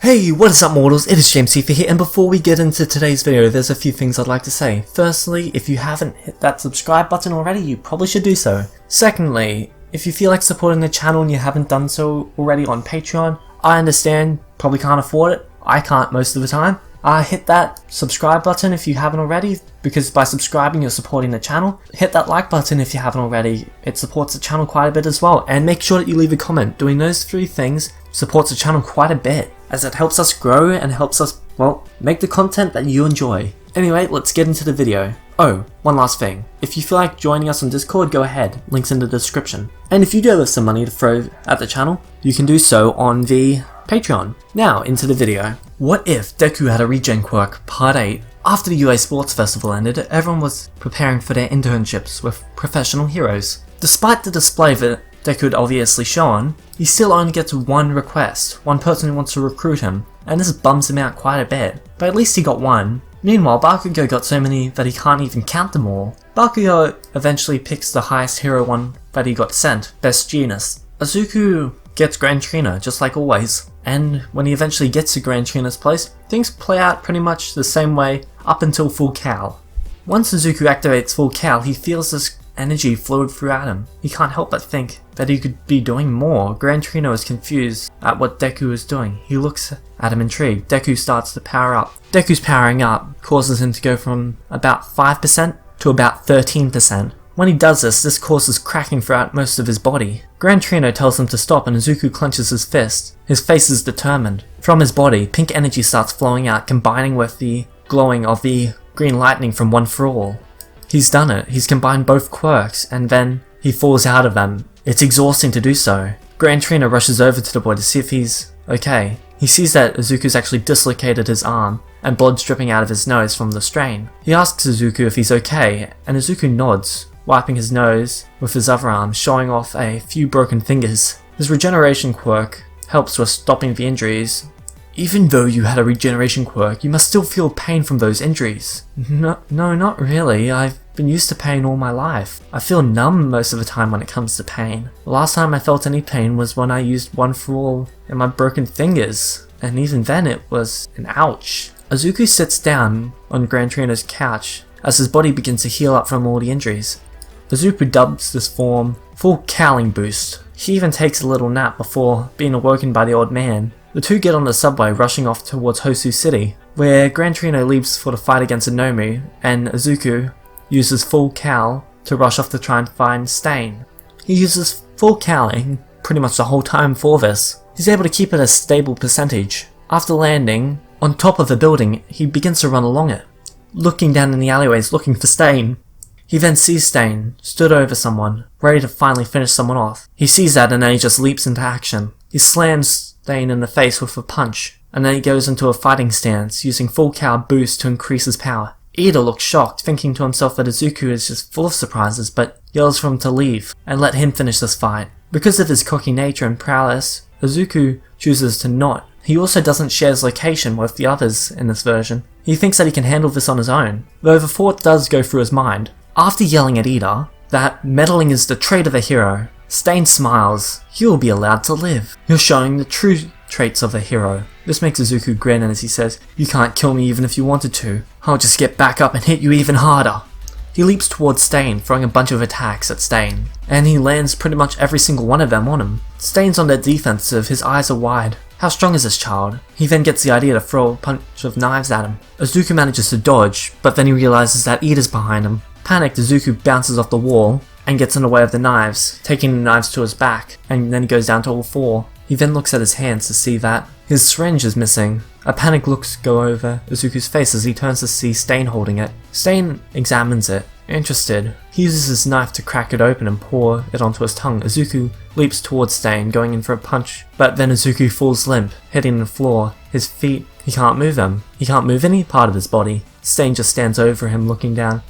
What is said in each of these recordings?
Hey, what is up mortals, it is JamesCfer here, and before we get into today's video, there's a few things I'd like to say. Firstly, if you haven't hit that subscribe button already, you probably should do so. Secondly, if you feel like supporting the channel and you haven't done so already on Patreon, I understand, probably can't afford it, I can't most of the time. Hit that subscribe button if you haven't already, because by subscribing you're supporting the channel. Hit that like button if you haven't already, it supports the channel quite a bit as well. And make sure that you leave a comment. Doing those three things supports the channel quite a bit, as it helps us grow and helps us, well, make the content that you enjoy. Anyway, let's get into the video. Oh, one last thing. If you feel like joining us on Discord, go ahead, links in the description. And if you do have some money to throw at the channel, you can do so on the Patreon. Now, into the video. What if Deku had a Regen Quirk, Part 8? After the UA Sports Festival ended, everyone was preparing for their internships with professional heroes. Despite the display that Deku had obviously shown, he still only gets one request, one person who wants to recruit him, and this bums him out quite a bit. But at least he got one. Meanwhile, Bakugo got so many that he can't even count them all. Bakugo eventually picks the highest hero one that he got sent, Best Genus. Izuku gets Grand Trainer, just like always. And when he eventually gets to Grand Trainer's place, things play out pretty much the same way up until Full Cal. Once Izuku activates Full Cal, he feels this energy flowed throughout him. He can't help but think that he could be doing more. Grand Trainer is confused at what Deku is doing. He looks at him intrigued. Deku starts to power up. Deku's powering up causes him to go from about 5% to about 13%. When he does this, this causes cracking throughout most of his body. Grand Trainer tells him to stop and Izuku clenches his fist. His face is determined. From his body, pink energy starts flowing out, combining with the glowing of the green lightning from One For All. He's done it. He's combined both quirks, and then he falls out of them. It's exhausting to do so. Grand Trainer rushes over to the boy to see if he's okay. He sees that Izuku's actually dislocated his arm, and blood's dripping out of his nose from the strain. He asks Izuku if he's okay, and Izuku nods, wiping his nose with his other arm, showing off a few broken fingers. His regeneration quirk helps with stopping the injuries. Even though you had a regeneration quirk, you must still feel pain from those injuries. No, not really. I've been used to pain all my life. I feel numb most of the time when it comes to pain. The last time I felt any pain was when I used One For All in my broken fingers, and even then it was an ouch. Izuku sits down on Grand Trainer's couch as his body begins to heal up from all the injuries. Izuku dubs this form Full Cowling Boost. He even takes a little nap before being awoken by the old man. The two get on the subway, rushing off towards Hosu City, where Grand Trainer leaves for the fight against Inomi, and Izuku uses Full Cal to rush off to try and find Stain. He uses Full Cowling pretty much the whole time for this. He's able to keep it a stable percentage. After landing on top of a building, he begins to run along it, looking down in the alleyways looking for Stain. He then sees Stain, stood over someone, ready to finally finish someone off. He sees that and then he just leaps into action. He slams Stain in the face with a punch, and then he goes into a fighting stance, using Full Cal Boost to increase his power. Ida looks shocked, thinking to himself that Izuku is just full of surprises, but yells for him to leave and let him finish this fight. Because of his cocky nature and prowess, Izuku chooses to not. He also doesn't share his location with the others in this version. He thinks that he can handle this on his own, though the thought does go through his mind. After yelling at Ida that meddling is the trait of a hero, Stain smiles. You'll be allowed to live. You're showing the true traits of a hero. This makes Izuku grin as he says, "You can't kill me even if you wanted to. I'll just get back up and hit you even harder." He leaps towards Stain, throwing a bunch of attacks at Stain, and he lands pretty much every single one of them on him. Stain's on the defensive, his eyes are wide. How strong is this child? He then gets the idea to throw a bunch of knives at him. Izuku manages to dodge, but then he realizes that Ida's behind him. Panicked, Izuku bounces off the wall and gets in the way of the knives, taking the knives to his back, and then he goes down to all four. He then looks at his hands to see that his syringe is missing. A panicked looks go over Izuku's face as he turns to see Stain holding it. Stain examines it, interested. He uses his knife to crack it open and pour it onto his tongue. Izuku leaps towards Stain, going in for a punch, but then Izuku falls limp, hitting the floor. His feet, he can't move them. He can't move any part of his body. Stain just stands over him looking down.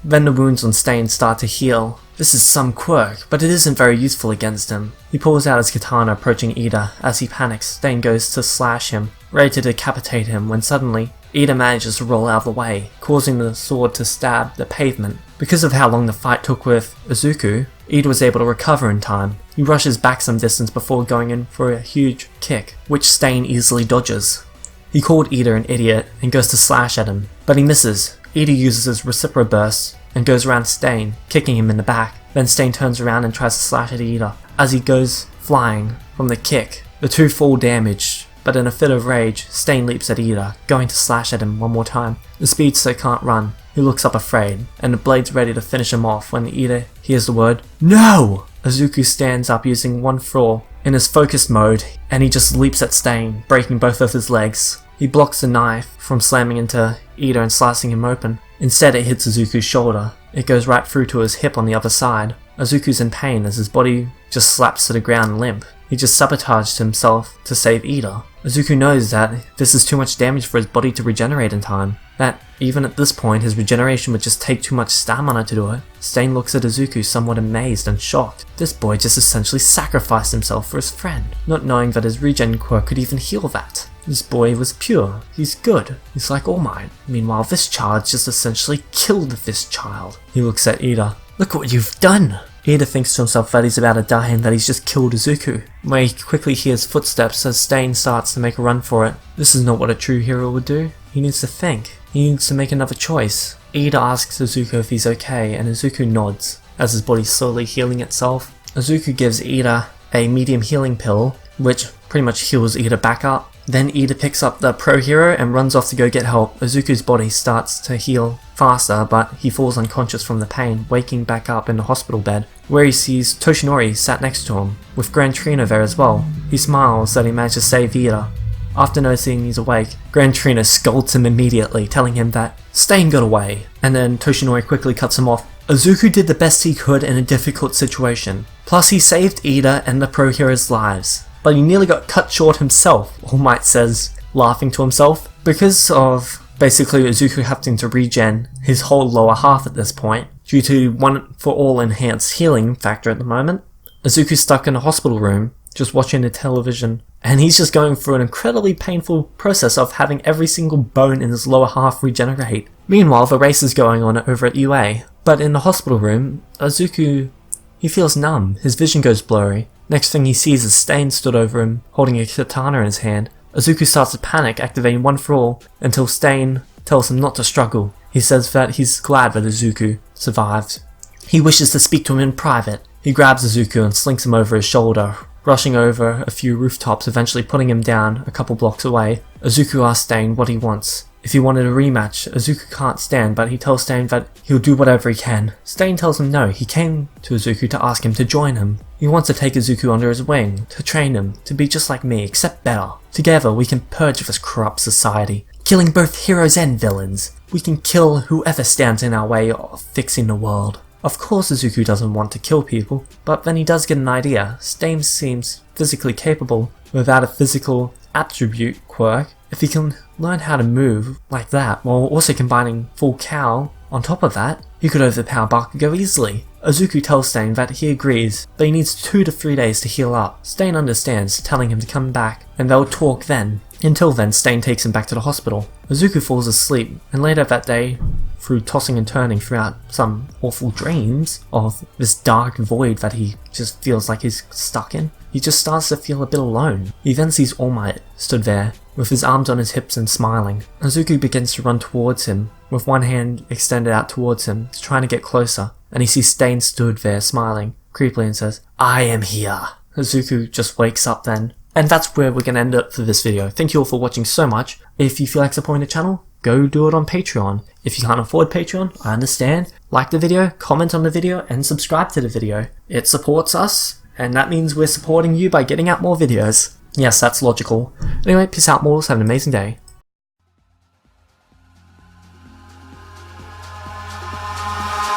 Then the wounds on Stain start to heal. This is some quirk, but it isn't very useful against him. He pulls out his katana, approaching Ida. As he panics, Stain goes to slash him, ready to decapitate him, when suddenly, Ida manages to roll out of the way, causing the sword to stab the pavement. Because of how long the fight took with Izuku, Ida was able to recover in time. He rushes back some distance before going in for a huge kick, which Stain easily dodges. He called Ida an idiot and goes to slash at him, but he misses. Ida uses his Recipro burst and goes around Stain, kicking him in the back. Then Stain turns around and tries to slash at Ida. As he goes flying from the kick, the two fall damaged, but in a fit of rage, Stain leaps at Ida, going to slash at him one more time. The speedster can't run. He looks up afraid, and the blade's ready to finish him off when Ida hears the word, "No!" Izuku stands up using one throw in his focus mode, and he just leaps at Stain, breaking both of his legs. He blocks the knife from slamming into Ida and slicing him open. Instead, it hits Izuku's shoulder. It goes right through to his hip on the other side. Izuku's in pain as his body just slaps to the ground limp. He just sabotaged himself to save Ida. Izuku knows that this is too much damage for his body to regenerate in time, that even at this point his regeneration would just take too much stamina to do it. Stain looks at Izuku somewhat amazed and shocked. This boy just essentially sacrificed himself for his friend, not knowing that his Regen Quirk could even heal that. This boy was pure, he's good, he's like All Might. Meanwhile this child just essentially killed this child. He looks at Ida. Look what you've done! Ida thinks to himself that he's about to die and that he's just killed Izuku. Where he quickly hears footsteps as Stain starts to make a run for it. This is not what a true hero would do. He needs to think. He needs to make another choice. Ida asks Izuku if he's okay and Izuku nods as his body's slowly healing itself. Izuku gives Ida a medium healing pill, which pretty much heals Ida back up. Then Ida picks up the pro hero and runs off to go get help. Izuku's body starts to heal faster, but he falls unconscious from the pain, waking back up in the hospital bed, where he sees Toshinori sat next to him, with Gran Trino there as well. He smiles that he managed to save Ida. After noticing he's awake, Gran Trino scolds him immediately, telling him that Stain got away, and then Toshinori quickly cuts him off. Izuku did the best he could in a difficult situation. Plus he saved Ida and the pro hero's lives. But he nearly got cut short himself, All Might says, laughing to himself. Because of basically Izuku having to regen his whole lower half at this point, due to one for all enhanced healing factor at the moment, Izuku's stuck in a hospital room, just watching the television, and he's just going through an incredibly painful process of having every single bone in his lower half regenerate. Meanwhile, the race is going on over at UA, but in the hospital room, Izuku, he feels numb, his vision goes blurry. Next thing he sees is Stain stood over him, holding a katana in his hand. Izuku starts to panic, activating one for all, until Stain tells him not to struggle. He says that he's glad that Izuku survived. He wishes to speak to him in private. He grabs Izuku and slinks him over his shoulder, rushing over a few rooftops, eventually putting him down a couple blocks away. Izuku asks Stain what he wants. If he wanted a rematch, Izuku can't stand, but he tells Stain that he'll do whatever he can. Stain tells him no, he came to Izuku to ask him to join him. He wants to take Izuku under his wing, to train him, to be just like me, except better. Together we can purge this corrupt society, killing both heroes and villains. We can kill whoever stands in our way of fixing the world. Of course Izuku doesn't want to kill people, but then he does get an idea. Stain seems physically capable without a physical attribute quirk. If he can learn how to move like that, while also combining full cow on top of that, he could overpower Bakugo easily. Izuku tells Stain that he agrees, but he needs 2 to 3 days to heal up. Stain understands, telling him to come back, and they'll talk then. Until then, Stain takes him back to the hospital. Izuku falls asleep, and later that day, through tossing and turning throughout some awful dreams of this dark void that he just feels like he's stuck in, he just starts to feel a bit alone. He then sees All Might stood there, with his arms on his hips and smiling. Izuku begins to run towards him, with one hand extended out towards him, trying to get closer, and he sees Stain stood there smiling, creepily, and says, "I am here." Izuku just wakes up then. And that's where we're going to end up for this video. Thank you all for watching so much. If you feel like supporting the channel, go do it on Patreon. If you can't afford Patreon, I understand. Like the video, comment on the video, and subscribe to the video. It supports us, and that means we're supporting you by getting out more videos. Yes, that's logical. Anyway, peace out, mortals. Have an amazing day.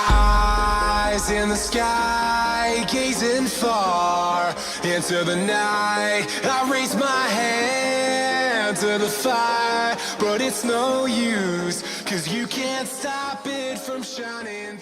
Eyes in the sky, gazing far into the night. I raise my hand to the fire, but it's no use, 'cause you can't stop it from shining.